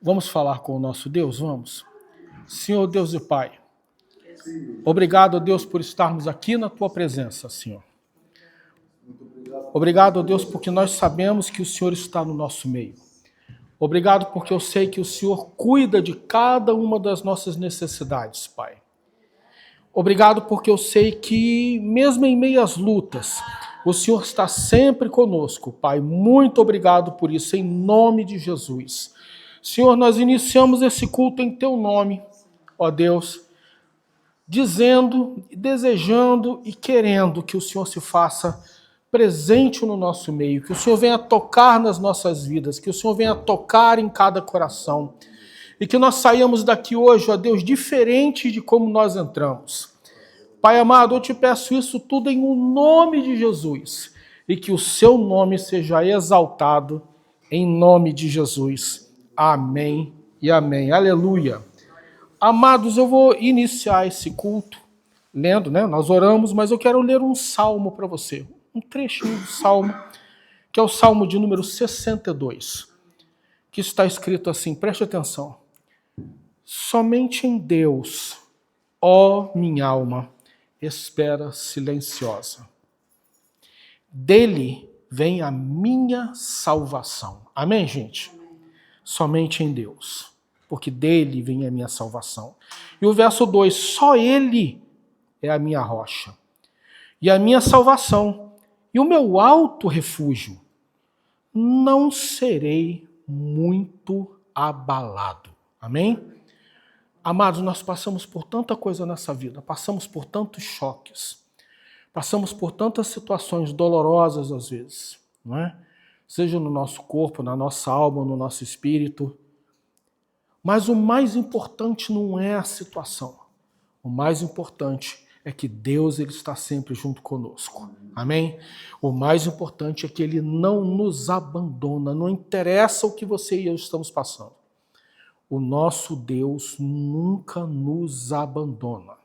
Vamos falar com o nosso Deus? Vamos. Senhor Deus e Pai, obrigado, Deus, por estarmos aqui na Tua presença, Senhor. Obrigado, Deus, porque nós sabemos que o Senhor está no nosso meio. Obrigado porque eu sei que o Senhor cuida de cada uma das nossas necessidades, Pai. Obrigado porque eu sei que, mesmo em meio às lutas, o Senhor está sempre conosco, Pai. Muito obrigado por isso, em nome de Jesus. Senhor, nós iniciamos esse culto em Teu nome, ó Deus, dizendo, desejando e querendo que o Senhor se faça presente no nosso meio, que o Senhor venha tocar nas nossas vidas, que o Senhor venha tocar em cada coração, e que nós saímos daqui hoje, ó Deus, diferente de como nós entramos. Pai amado, eu te peço isso tudo em nome de Jesus, e que o seu nome seja exaltado em nome de Jesus. Amém e amém. Aleluia. Amados, eu vou iniciar esse culto lendo, né? Nós oramos, mas eu quero ler um salmo para você. Um trechinho do salmo, que é o salmo de número 62, que está escrito assim, preste atenção. Somente em Deus, ó minha alma, espera silenciosa. Dele vem a minha salvação. Amém, gente? Somente em Deus, porque dele vem a minha salvação. E o verso 2, só ele é a minha rocha e a minha salvação e o meu alto refúgio. Não serei muito abalado. Amém? Amados, nós passamos por tanta coisa nessa vida, passamos por tantos choques, passamos por tantas situações dolorosas às vezes, não é? Seja no nosso corpo, na nossa alma, no nosso espírito. Mas o mais importante não é a situação. O mais importante é que Deus ele está sempre junto conosco. Amém? O mais importante é que Ele não nos abandona. Não interessa o que você e eu estamos passando. O nosso Deus nunca nos abandona.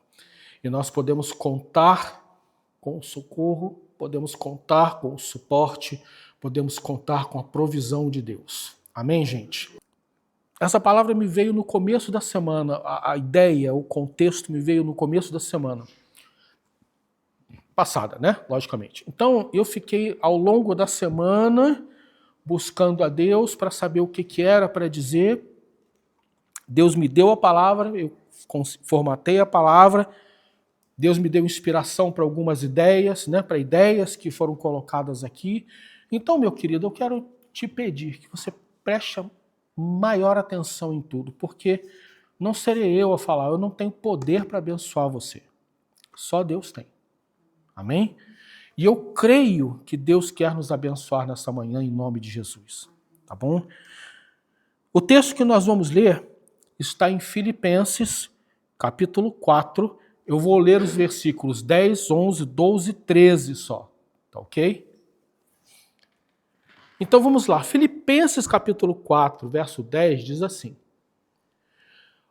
E nós podemos contar com o socorro, podemos contar com o suporte, podemos contar com a provisão de Deus. Amém, gente? Essa palavra me veio no começo da semana. A ideia, o contexto me veio no começo da semana passada, né? Logicamente. Então, eu fiquei ao longo da semana buscando a Deus para saber o que era para dizer. Deus me deu a palavra, eu formatei a palavra. Deus me deu inspiração para algumas ideias, né? Para ideias que foram colocadas aqui. Então, meu querido, eu quero te pedir que você preste maior atenção em tudo, porque não serei eu a falar, eu não tenho poder para abençoar você. Só Deus tem. Amém? E eu creio que Deus quer nos abençoar nessa manhã em nome de Jesus. Tá bom? O texto que nós vamos ler está em Filipenses, capítulo 4. Eu vou ler os versículos 10, 11, 12 e 13 só. Tá ok? Então vamos lá. Filipenses, capítulo 4, verso 10, diz assim.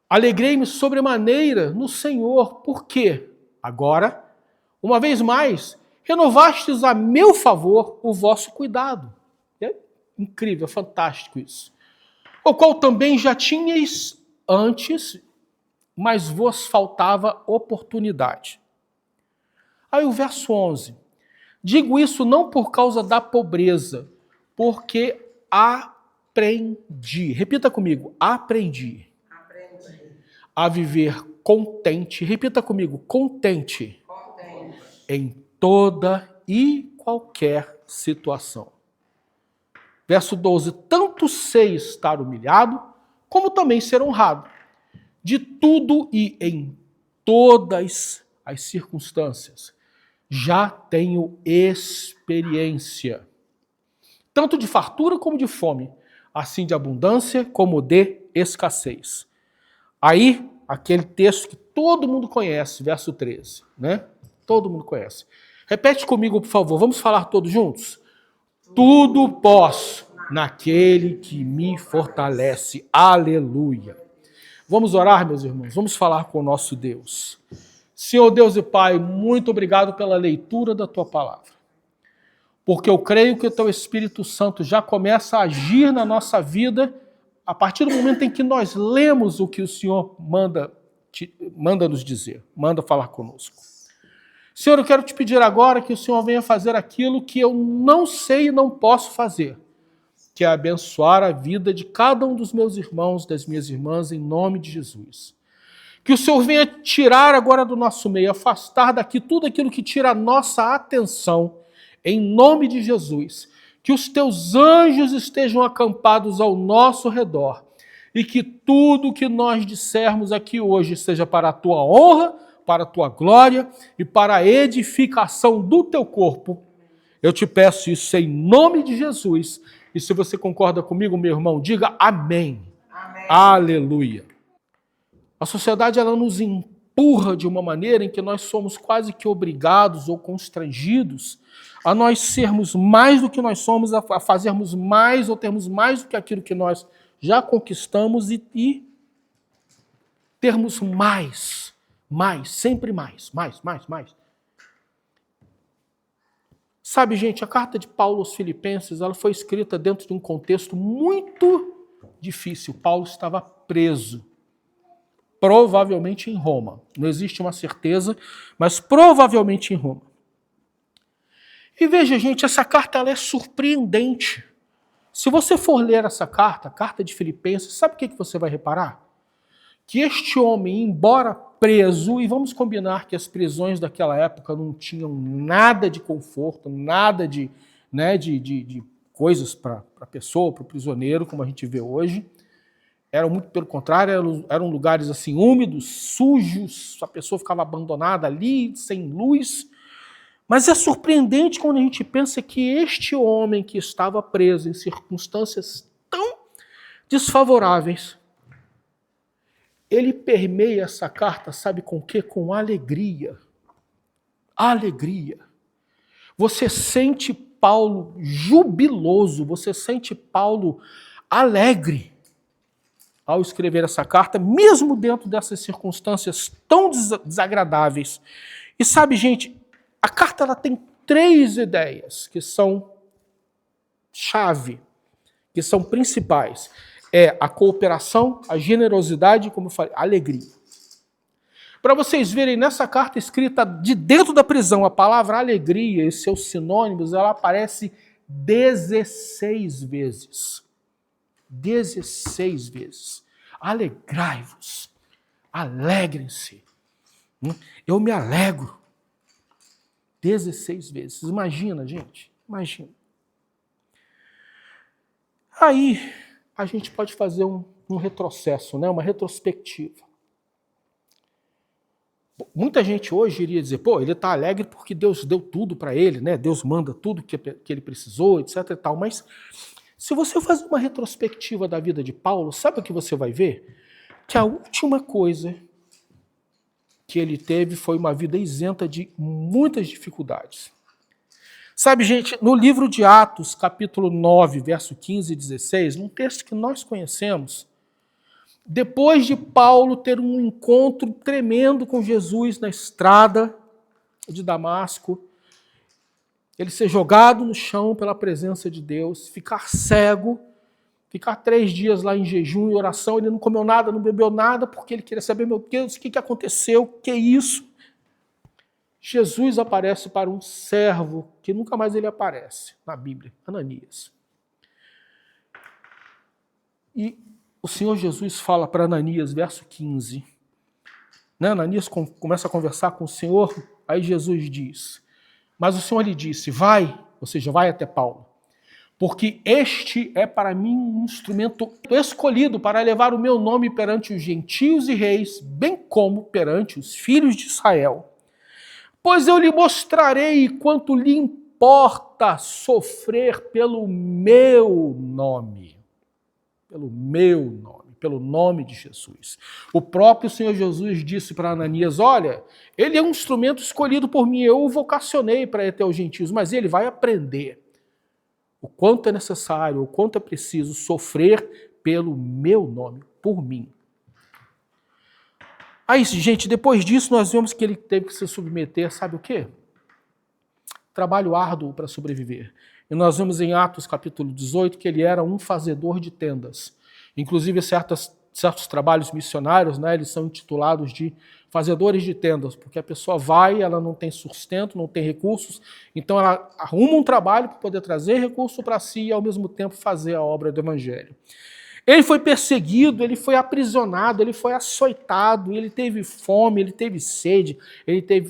Alegrei-me sobremaneira no Senhor, porque agora, uma vez mais, renovastes a meu favor o vosso cuidado. É incrível, é fantástico isso. O qual também já tinhais antes, mas vos faltava oportunidade. Aí o verso 11. Digo isso não por causa da pobreza, porque aprendi. Repita comigo, aprendi. A viver contente. Repita comigo, contente. Em toda e qualquer situação. Verso 12. Tanto sei estar humilhado, como também ser honrado. De tudo e em todas as circunstâncias. Já tenho experiência. Tanto de fartura como de fome. Assim de abundância como de escassez. Aí, aquele texto que todo mundo conhece, verso 13, né? Todo mundo conhece. Repete comigo, por favor. Vamos falar todos juntos? Tudo posso naquele que me fortalece. Aleluia. Vamos orar, meus irmãos. Vamos falar com o nosso Deus. Senhor Deus e Pai, muito obrigado pela leitura da Tua palavra. Porque eu creio que o Teu Espírito Santo já começa a agir na nossa vida a partir do momento em que nós lemos o que o Senhor manda nos dizer, manda falar conosco. Senhor, eu quero te pedir agora que o Senhor venha fazer aquilo que eu não sei e não posso fazer, que é abençoar a vida de cada um dos meus irmãos, das minhas irmãs, em nome de Jesus. Que o Senhor venha tirar agora do nosso meio, afastar daqui tudo aquilo que tira a nossa atenção, em nome de Jesus. Que os teus anjos estejam acampados ao nosso redor e que tudo que nós dissermos aqui hoje seja para a tua honra, para a tua glória e para a edificação do teu corpo. Eu te peço isso em nome de Jesus. E se você concorda comigo, meu irmão, diga amém. Amém. Aleluia. A sociedade ela nos empurra de uma maneira em que nós somos quase que obrigados ou constrangidos a nós sermos mais do que nós somos, a fazermos mais ou termos mais do que aquilo que nós já conquistamos e termos mais, sempre mais. Sabe, gente, a carta de Paulo aos Filipenses ela foi escrita dentro de um contexto muito difícil. Paulo estava preso, provavelmente em Roma. Não existe uma certeza, mas provavelmente em Roma. E veja, gente, essa carta ela é surpreendente. Se você for ler essa carta, a carta de Filipenses, sabe o que você vai reparar? Que este homem, embora preso, e vamos combinar que as prisões daquela época não tinham nada de conforto, nada de coisas para a pessoa, para o prisioneiro, como a gente vê hoje. Eram muito pelo contrário, eram lugares assim úmidos, sujos, a pessoa ficava abandonada ali, sem luz. Mas é surpreendente quando a gente pensa que este homem que estava preso em circunstâncias tão desfavoráveis, ele permeia essa carta, sabe com o quê? Com alegria. Alegria. Você sente Paulo jubiloso, você sente Paulo alegre ao escrever essa carta, mesmo dentro dessas circunstâncias tão desagradáveis. E sabe, gente, a carta ela tem 3 ideias que são chave, que são principais. É a cooperação, a generosidade e, como eu falei, a alegria. Para vocês verem, nessa carta escrita de dentro da prisão, a palavra alegria e seus sinônimos, ela aparece 16 vezes. 16 vezes. Alegrai-vos, alegrem-se. Eu me alegro. 16 vezes. Imagina, gente, imagina. Aí a gente pode fazer um retrocesso, né? Uma retrospectiva. Muita gente hoje iria dizer, ele está alegre porque Deus deu tudo para ele, né? Deus manda tudo que ele precisou, etc. e tal. Mas se você fazer uma retrospectiva da vida de Paulo, sabe o que você vai ver? Que a última coisa que ele teve foi uma vida isenta de muitas dificuldades. Sabe, gente, no livro de Atos, capítulo 9, verso 15 e 16, num texto que nós conhecemos, depois de Paulo ter um encontro tremendo com Jesus na estrada de Damasco, ele ser jogado no chão pela presença de Deus, ficar cego, ficar 3 dias lá em jejum e oração, ele não comeu nada, não bebeu nada, porque ele queria saber, meu Deus, o que aconteceu, o que é isso? Jesus aparece para um servo, que nunca mais ele aparece na Bíblia, Ananias. E o Senhor Jesus fala para Ananias, verso 15, né? Ananias começa a conversar com o Senhor, aí Jesus diz, mas o Senhor lhe disse, vai, ou seja, vai até Paulo, porque este é para mim um instrumento escolhido para levar o meu nome perante os gentios e reis, bem como perante os filhos de Israel. Pois eu lhe mostrarei quanto lhe importa sofrer pelo meu nome. Pelo meu nome, pelo nome de Jesus. O próprio Senhor Jesus disse para Ananias, olha, ele é um instrumento escolhido por mim, eu o vocacionei para ir até os gentios, mas ele vai aprender o quanto é necessário, o quanto é preciso sofrer pelo meu nome, por mim. Aí, gente, depois disso nós vemos que ele teve que se submeter, sabe o quê? Trabalho árduo para sobreviver. E nós vemos em Atos capítulo 18 que ele era um fazedor de tendas, Inclusive, certos trabalhos missionários, né, eles são intitulados de fazedores de tendas, porque a pessoa vai, ela não tem sustento, não tem recursos, então ela arruma um trabalho para poder trazer recurso para si e, ao mesmo tempo, fazer a obra do Evangelho. Ele foi perseguido, ele foi aprisionado, ele foi açoitado, ele teve fome, ele teve sede,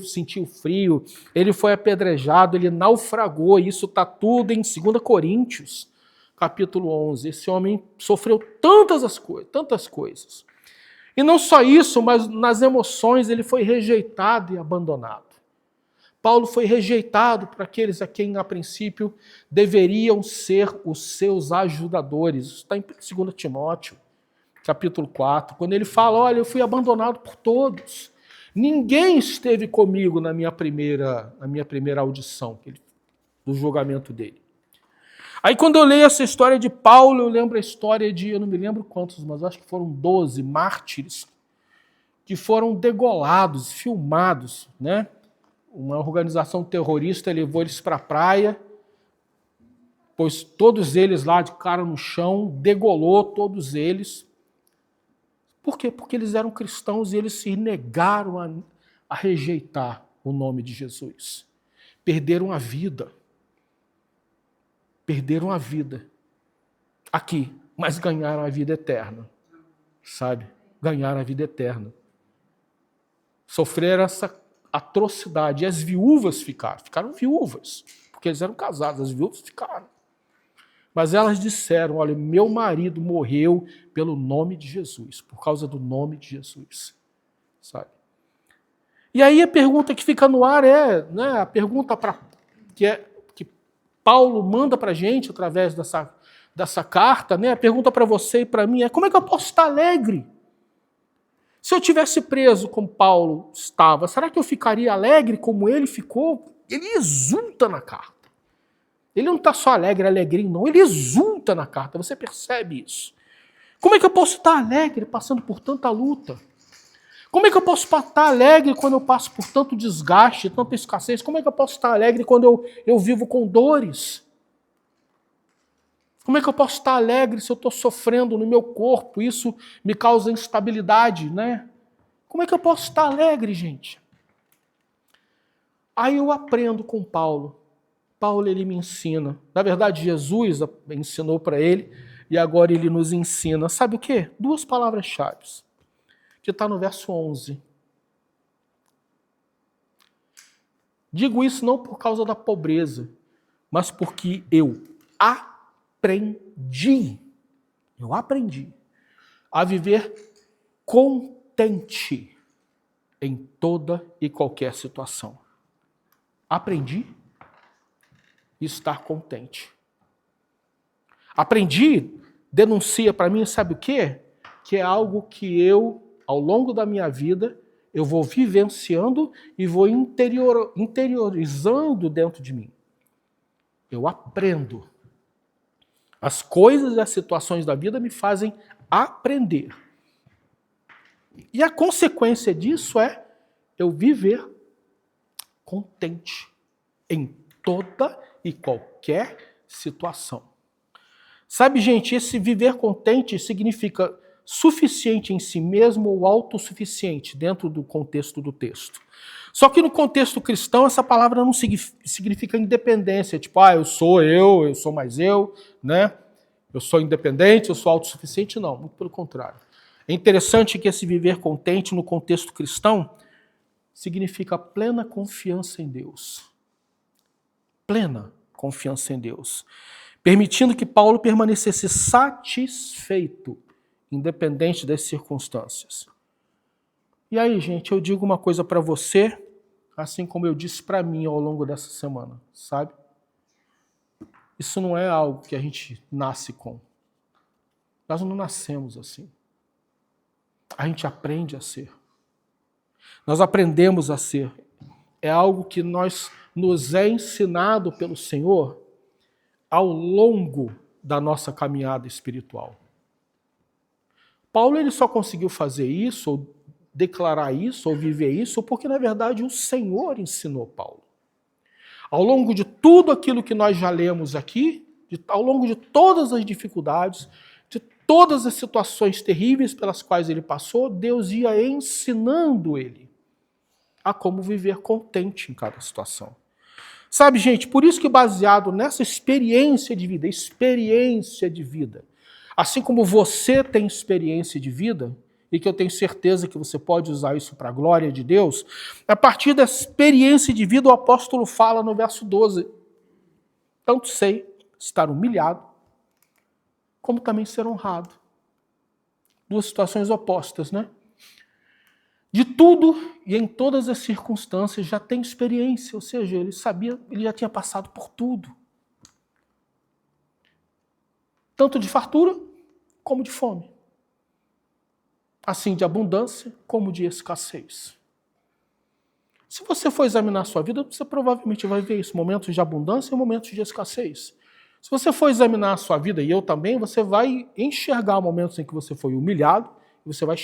sentiu frio, ele foi apedrejado, ele naufragou. Isso está tudo em 2 Coríntios, capítulo 11. Esse homem sofreu tantas coisas. E não só isso, mas nas emoções ele foi rejeitado e abandonado. Paulo foi rejeitado por aqueles a quem, a princípio, deveriam ser os seus ajudadores. Isso está em 2 Timóteo, capítulo 4, quando ele fala, olha, eu fui abandonado por todos. Ninguém esteve comigo na minha primeira audição, do julgamento dele. Aí quando eu leio essa história de Paulo, eu lembro a história de, eu não me lembro quantos, mas acho que foram 12 mártires que foram degolados, filmados, né? Uma organização terrorista levou eles para a praia, pôs todos eles lá de cara no chão, degolou todos eles. Por quê? Porque eles eram cristãos e eles se negaram a rejeitar o nome de Jesus. Perderam a vida. Perderam a vida aqui, mas ganharam a vida eterna. Sabe? Ganharam a vida eterna. Sofreram essa atrocidade. E as viúvas ficaram viúvas, porque eles eram casados, as viúvas ficaram. Mas elas disseram, olha, meu marido morreu pelo nome de Jesus, por causa do nome de Jesus. Sabe? E aí a pergunta que fica no ar é, né, a pergunta que Paulo manda para a gente através dessa carta, né, a pergunta para você e para mim é, como é que eu posso estar alegre? Se eu tivesse preso como Paulo estava, será que eu ficaria alegre como ele ficou? Ele exulta na carta. Ele não está só alegrinho, não. Ele exulta na carta, você percebe isso. Como é que eu posso estar alegre passando por tanta luta? Como é que eu posso estar alegre quando eu passo por tanto desgaste, tanta escassez? Como é que eu posso estar alegre quando eu vivo com dores? Como é que eu posso estar alegre se eu estou sofrendo no meu corpo? Isso me causa instabilidade, né? Como é que eu posso estar alegre, gente? Aí eu aprendo com Paulo. Paulo, ele me ensina. Na verdade, Jesus ensinou para ele e agora ele nos ensina. Sabe o quê? 2 palavras-chave, que está no verso 11. Digo isso não por causa da pobreza, mas porque eu aprendi a viver contente em toda e qualquer situação. Aprendi a estar contente. Aprendi, denuncia para mim, sabe o quê? Que é algo que eu, ao longo da minha vida, eu vou vivenciando e vou interiorizando dentro de mim. Eu aprendo. As coisas e as situações da vida me fazem aprender. E a consequência disso é eu viver contente em toda e qualquer situação. Sabe, gente, esse viver contente significa suficiente em si mesmo ou autossuficiente dentro do contexto do texto. Só que no contexto cristão essa palavra não significa independência, tipo, eu sou mais eu, né? Eu sou independente, eu sou autossuficiente, não, muito pelo contrário. É interessante que esse viver contente no contexto cristão significa plena confiança em Deus. Plena confiança em Deus. Permitindo que Paulo permanecesse satisfeito, independente das circunstâncias. E aí, gente, eu digo uma coisa para você, assim como eu disse para mim ao longo dessa semana, sabe? Isso não é algo que a gente nasce com. Nós não nascemos assim. A gente aprende a ser. Nós aprendemos a ser. É algo que nos é ensinado pelo Senhor ao longo da nossa caminhada espiritual. Paulo ele só conseguiu fazer isso, ou declarar isso, ou viver isso, porque na verdade o Senhor ensinou Paulo. Ao longo de tudo aquilo que nós já lemos aqui, ao longo de todas as dificuldades, de todas as situações terríveis pelas quais ele passou, Deus ia ensinando ele a como viver contente em cada situação. Sabe, gente, por isso que baseado nessa experiência de vida, assim como você tem experiência de vida, e que eu tenho certeza que você pode usar isso para a glória de Deus, a partir da experiência de vida o apóstolo fala no verso 12, tanto sei estar humilhado, como também ser honrado. Duas situações opostas, né? De tudo e em todas as circunstâncias já tem experiência, ou seja, ele sabia, ele já tinha passado por tudo. Tanto de fartura como de fome. Assim de abundância como de escassez. Se você for examinar a sua vida, você provavelmente vai ver isso, momentos de abundância e momentos de escassez. Se você for examinar a sua vida, e eu também, você vai enxergar momentos em que você foi humilhado, e você vai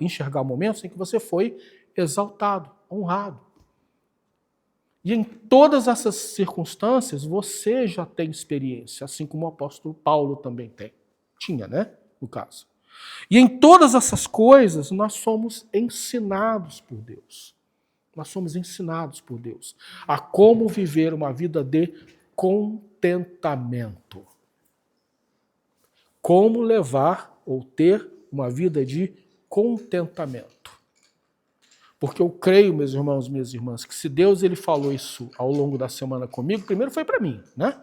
enxergar momentos em que você foi exaltado, honrado. E em todas essas circunstâncias, você já tem experiência, assim como o apóstolo Paulo também tinha, né? No caso. E em todas essas coisas, nós somos ensinados por Deus. Nós somos ensinados por Deus a como viver uma vida de contentamento. Como levar ou ter uma vida de contentamento. Porque eu creio, meus irmãos e minhas irmãs, que se Deus ele falou isso ao longo da semana comigo, primeiro foi para mim, né?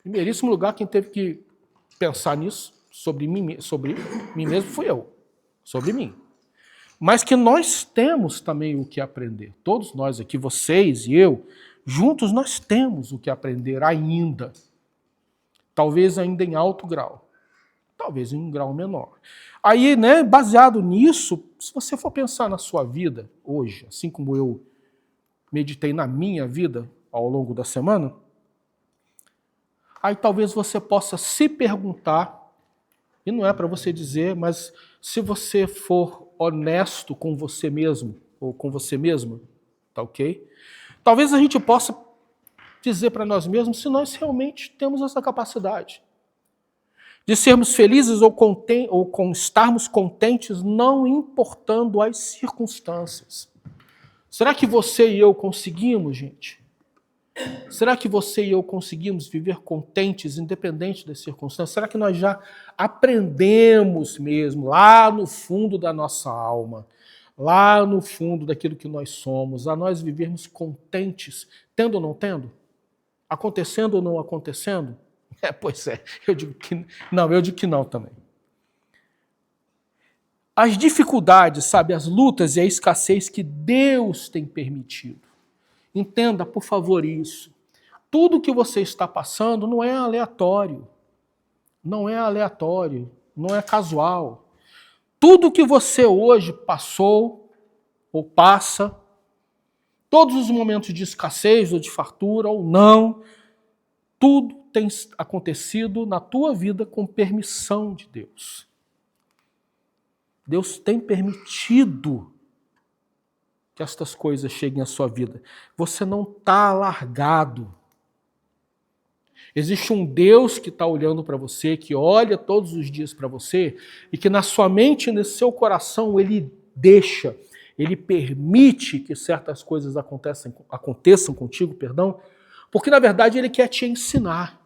Primeiríssimo lugar, quem teve que pensar nisso, sobre mim mesmo, fui eu. Sobre mim. Mas que nós temos também o que aprender. Todos nós aqui, vocês e eu, juntos nós temos o que aprender ainda. Talvez ainda em alto grau. Talvez em um grau menor. Aí, né, baseado nisso, se você for pensar na sua vida hoje, assim como eu meditei na minha vida ao longo da semana, aí talvez você possa se perguntar, e não é para você dizer, mas se você for honesto com você mesmo, ou com você mesma, tá ok? Talvez a gente possa dizer para nós mesmos se nós realmente temos essa capacidade de sermos felizes ou estarmos contentes, não importando as circunstâncias. Será que você e eu conseguimos, gente? Será que você e eu conseguimos viver contentes, independente das circunstâncias? Será que nós já aprendemos mesmo, lá no fundo da nossa alma, lá no fundo daquilo que nós somos, a nós vivermos contentes, tendo ou não tendo? Acontecendo ou não acontecendo? Pois é, eu digo que não também. As dificuldades, sabe, as lutas e a escassez que Deus tem permitido. Entenda, por favor, isso. Tudo que você está passando não é aleatório. Não é aleatório, não é casual. Tudo que você hoje passou ou passa, todos os momentos de escassez ou de fartura ou não, tudo tem acontecido na tua vida com permissão de Deus. Deus tem permitido que estas coisas cheguem à sua vida. Você não está largado. Existe um Deus que está olhando para você, que olha todos os dias para você, e que na sua mente, no seu coração, Ele deixa, Ele permite que certas coisas aconteçam contigo, porque na verdade Ele quer te ensinar.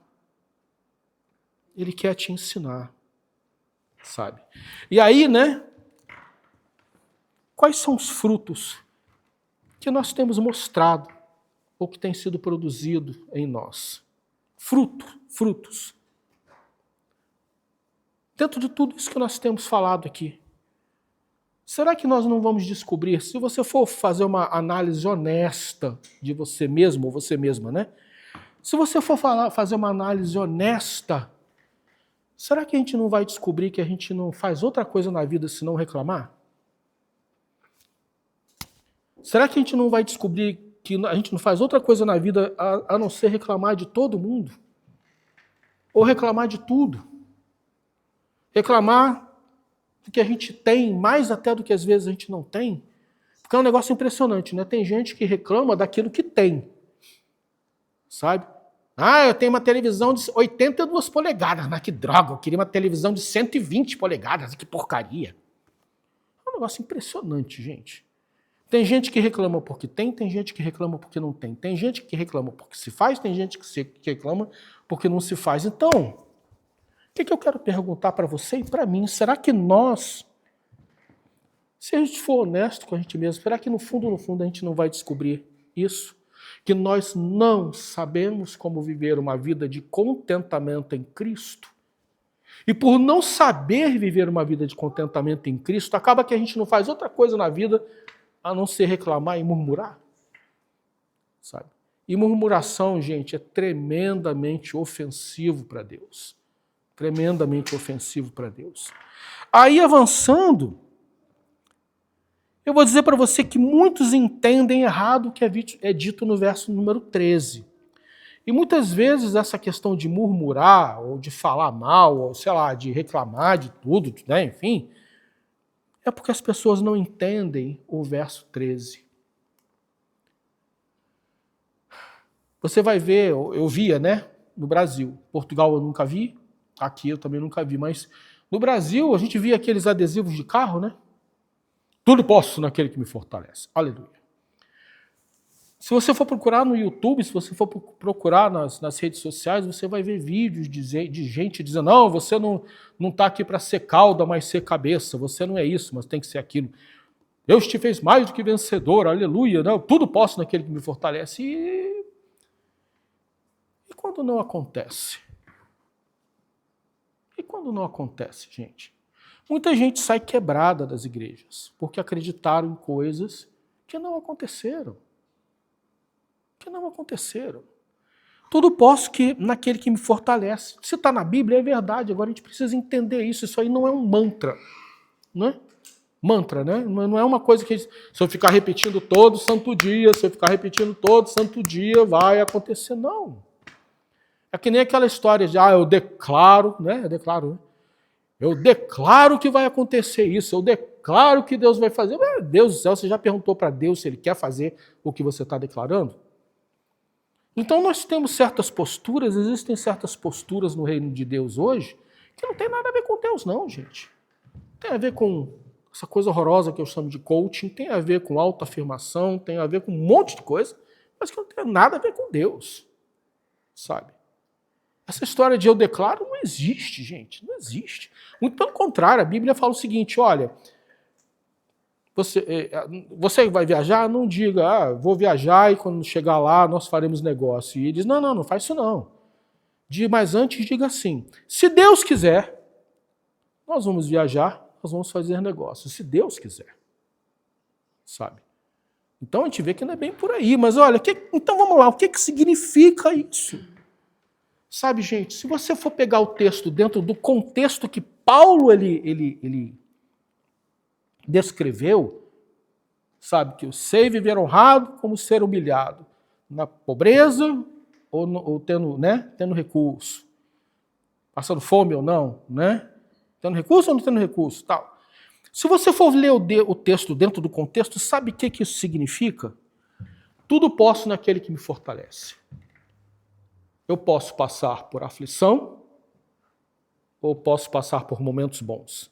Ele quer te ensinar, sabe? E aí, né? Quais são os frutos que nós temos mostrado ou que tem sido produzido em nós? Frutos. Dentro de tudo isso que nós temos falado aqui, será que nós não vamos descobrir, se você for fazer uma análise honesta de você mesmo ou você mesma, né? Se você for fazer uma análise honesta, será que a gente não vai descobrir que a gente não faz outra coisa na vida senão reclamar? Será que a gente não vai descobrir que a gente não faz outra coisa na vida a não ser reclamar de todo mundo? Ou reclamar de tudo? Reclamar do que a gente tem, mais até do que às vezes a gente não tem? Porque é um negócio impressionante, né? Tem gente que reclama daquilo que tem, sabe? Ah, eu tenho uma televisão de 82 polegadas. Mas que droga, eu queria uma televisão de 120 polegadas. Que porcaria. É um negócio impressionante, gente. Tem gente que reclama porque tem gente que reclama porque não tem. Tem gente que reclama porque se faz, tem gente que reclama porque não se faz. Então, o que eu quero perguntar para você e para mim? Será que nós, se a gente for honesto com a gente mesmo, será que no fundo, a gente não vai descobrir isso? Que nós não sabemos como viver uma vida de contentamento em Cristo? E por não saber viver uma vida de contentamento em Cristo, acaba que a gente não faz outra coisa na vida a não ser reclamar e murmurar. Sabe? E murmuração, gente, é tremendamente ofensivo para Deus. Tremendamente ofensivo para Deus. Aí, avançando, eu vou dizer para você que muitos entendem errado o que é dito no verso número 13. E muitas vezes essa questão de murmurar, ou de falar mal, ou sei lá, de reclamar de tudo, né, enfim, é porque as pessoas não entendem o verso 13. Você vai ver, eu via, né, no Brasil. Portugal eu nunca vi, aqui eu também nunca vi, mas no Brasil a gente via aqueles adesivos de carro, né? Tudo posso naquele que me fortalece. Aleluia. Se você for procurar no YouTube, se você for procurar nas redes sociais, você vai ver vídeos de gente dizendo: não, você não está aqui para ser cauda, mas ser cabeça. Você não é isso, mas tem que ser aquilo. Deus te fez mais do que vencedor, aleluia. Não, tudo posso naquele que me fortalece. E quando não acontece? E quando não acontece, gente? Muita gente sai quebrada das igrejas, porque acreditaram em coisas que não aconteceram. Que não aconteceram. Tudo posso que naquele que me fortalece. Se está na Bíblia, é verdade. Agora a gente precisa entender isso. Isso aí não é um mantra. Né? Mantra, né? Não é uma coisa que se eu ficar repetindo todo santo dia, se eu ficar repetindo todo santo dia, vai acontecer. Não. É que nem aquela história de, eu declaro, né? Eu declaro que vai acontecer isso, eu declaro que Deus vai fazer. Meu Deus do céu, você já perguntou para Deus se Ele quer fazer o que você está declarando? Então nós temos certas posturas, existem certas posturas no reino de Deus hoje, que não tem nada a ver com Deus não, gente. Tem a ver com essa coisa horrorosa que eu chamo de coaching, tem a ver com autoafirmação, tem a ver com um monte de coisa, mas que não tem nada a ver com Deus, sabe? Essa história de eu declaro não existe, gente, não existe. Muito pelo contrário, a Bíblia fala o seguinte, olha, você vai viajar? Não diga, vou viajar e quando chegar lá nós faremos negócio. E ele diz, não faz isso não. Mas antes diga assim, se Deus quiser, nós vamos viajar, nós vamos fazer negócio, se Deus quiser. Sabe? Então a gente vê que não é bem por aí, mas olha, então vamos lá, o que significa isso? Sabe, gente, se você for pegar o texto dentro do contexto que Paulo ele descreveu, sabe, que eu sei viver honrado como ser humilhado, na pobreza ou tendo recurso, passando fome ou não, né? Tendo recurso ou não tendo recurso, tal. Se você for ler o texto dentro do contexto, sabe o que isso significa? Tudo posso naquele que me fortalece. Eu posso passar por aflição ou posso passar por momentos bons.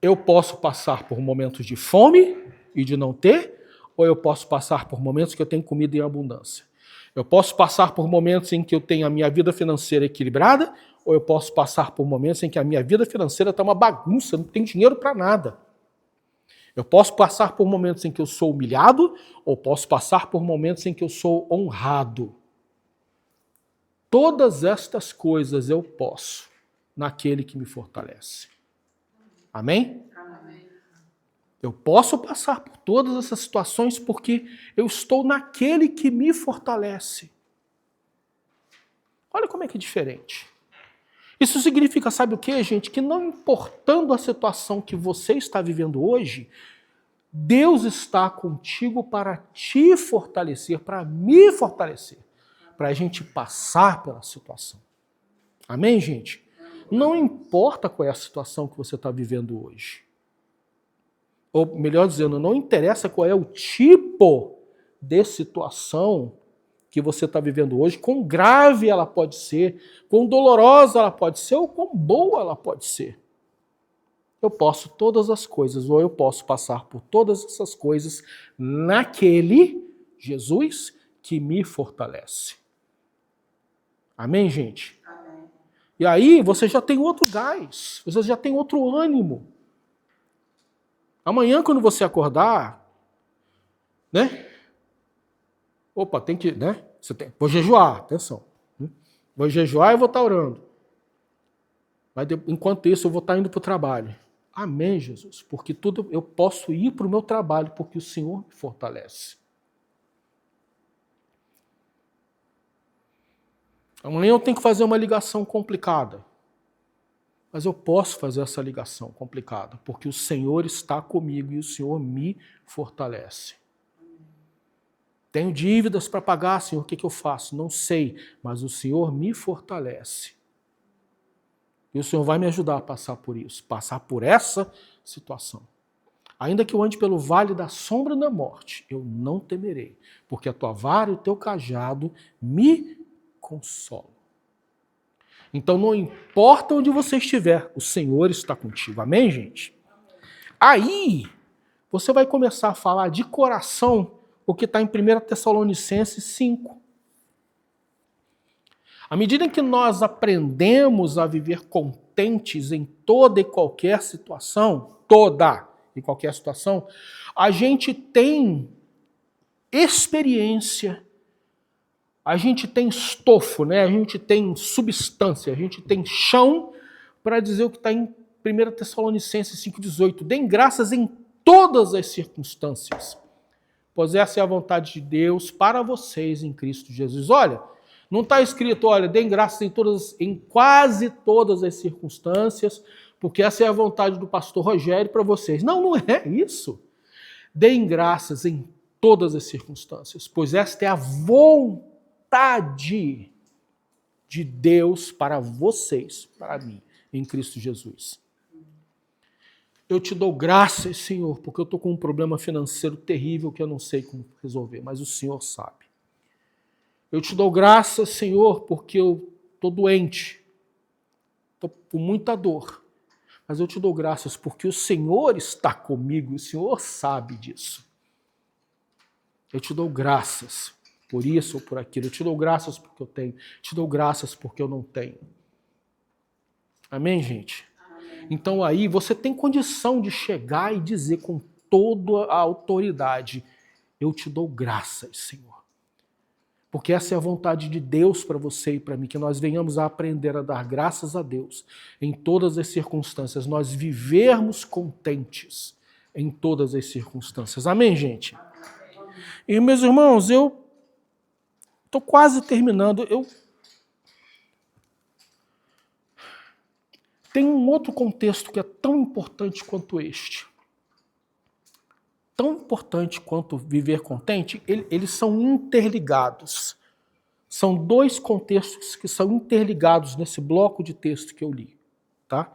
Eu posso passar por momentos de fome e de não ter, ou eu posso passar por momentos que eu tenho comida em abundância. Eu posso passar por momentos em que eu tenho a minha vida financeira equilibrada, ou eu posso passar por momentos em que a minha vida financeira está uma bagunça, não tenho dinheiro para nada. Eu posso passar por momentos em que eu sou humilhado, ou posso passar por momentos em que eu sou honrado. Todas estas coisas eu posso naquele que me fortalece. Amém? Amém. Eu posso passar por todas essas situações porque eu estou naquele que me fortalece. Olha como é que é diferente. Isso significa, sabe o que, gente? Que não importando a situação que você está vivendo hoje, Deus está contigo para te fortalecer, para me fortalecer, para a gente passar pela situação. Amém, gente? Não importa qual é a situação que você está vivendo hoje. Ou, melhor dizendo, não interessa qual é o tipo de situação que você está vivendo hoje, quão grave ela pode ser, quão dolorosa ela pode ser, ou quão boa ela pode ser. Eu posso todas as coisas, ou eu posso passar por todas essas coisas naquele Jesus que me fortalece. Amém, gente? Amém. E aí você já tem outro gás, você já tem outro ânimo. Amanhã, quando você acordar, né? Opa, tem que, né? Vou jejuar, atenção. Vou jejuar e vou estar orando. Mas enquanto isso, eu vou estar indo para o trabalho. Amém, Jesus, porque tudo eu posso ir para o meu trabalho, porque o Senhor me fortalece. Amanhã eu tenho que fazer uma ligação complicada. Mas eu posso fazer essa ligação complicada, porque o Senhor está comigo e o Senhor me fortalece. Tenho dívidas para pagar, Senhor, o que eu faço? Não sei, mas o Senhor me fortalece. E o Senhor vai me ajudar a passar por isso, passar por essa situação. Ainda que eu ande pelo vale da sombra da morte, eu não temerei, porque a tua vara e o teu cajado me consolam. Então não importa onde você estiver, o Senhor está contigo. Amém, gente? Aí, você vai começar a falar de coração o que está em 1 Tessalonicenses 5. À medida que nós aprendemos a viver contentes em toda e qualquer situação, a gente tem experiência, a gente tem estofo, né? A gente tem substância, a gente tem chão para dizer o que está em 1 Tessalonicenses 5,18. Deem graças em todas as circunstâncias, pois essa é a vontade de Deus para vocês em Cristo Jesus. Olha, não está escrito, olha, deem graças em quase todas as circunstâncias, porque essa é a vontade do pastor Rogério para vocês. Não, não é isso. Deem graças em todas as circunstâncias, pois esta é a vontade de Deus para vocês, para mim, em Cristo Jesus. Eu te dou graças, Senhor, porque eu estou com um problema financeiro terrível que eu não sei como resolver, mas o Senhor sabe. Eu te dou graças, Senhor, porque eu estou doente, estou com muita dor, mas eu te dou graças porque o Senhor está comigo, o Senhor sabe disso. Eu te dou graças por isso ou por aquilo, eu te dou graças porque eu tenho, te dou graças porque eu não tenho. Amém, gente? Amém. Então aí você tem condição de chegar e dizer com toda a autoridade, eu te dou graças, Senhor. Porque essa é a vontade de Deus para você e para mim, que nós venhamos a aprender a dar graças a Deus em todas as circunstâncias, nós vivermos contentes em todas as circunstâncias. Amém, gente? E, meus irmãos, eu estou quase terminando. Tem um outro contexto que é tão importante quanto este. Tão importante quanto viver contente, eles são interligados. São dois contextos que são interligados nesse bloco de texto que eu li. Tá?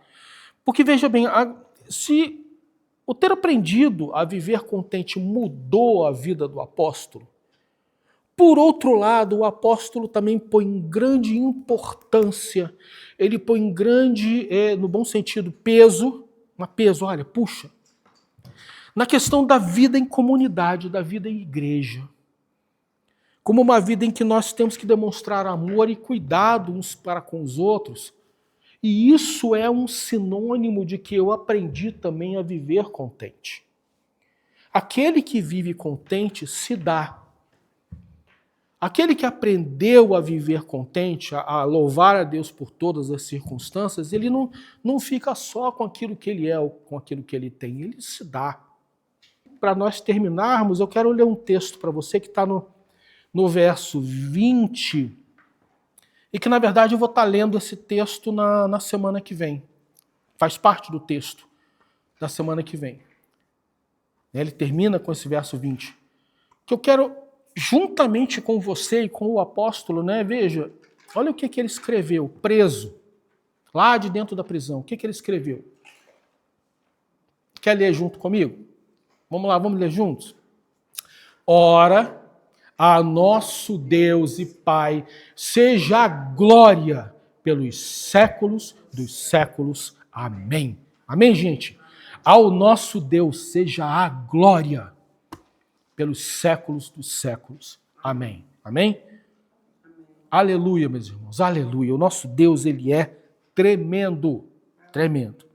Porque, veja bem, se o ter aprendido a viver contente mudou a vida do apóstolo, por outro lado, o apóstolo também põe em grande importância, ele põe em grande, no bom sentido, peso, olha, puxa, na questão da vida em comunidade, da vida em igreja. Como uma vida em que nós temos que demonstrar amor e cuidado uns para com os outros. E isso é um sinônimo de que eu aprendi também a viver contente. Aquele que vive contente se dá. Aquele que aprendeu a viver contente, a louvar a Deus por todas as circunstâncias, ele não fica só com aquilo que ele é ou com aquilo que ele tem, ele se dá. Para nós terminarmos, eu quero ler um texto para você que está no verso 20, e que na verdade eu vou estar lendo esse texto na semana que vem. Faz parte do texto da semana que vem. Ele termina com esse verso 20. Que eu quero, juntamente com você e com o apóstolo, né? Veja, olha o que ele escreveu, preso, lá de dentro da prisão. O que ele escreveu? Quer ler junto comigo? Vamos lá, vamos ler juntos? Ora, A nosso Deus e Pai seja a glória pelos séculos dos séculos. Amém. Amém, gente? Ao nosso Deus seja a glória pelos séculos dos séculos. Amém. Amém? Aleluia, meus irmãos. Aleluia. O nosso Deus, ele é tremendo. Tremendo.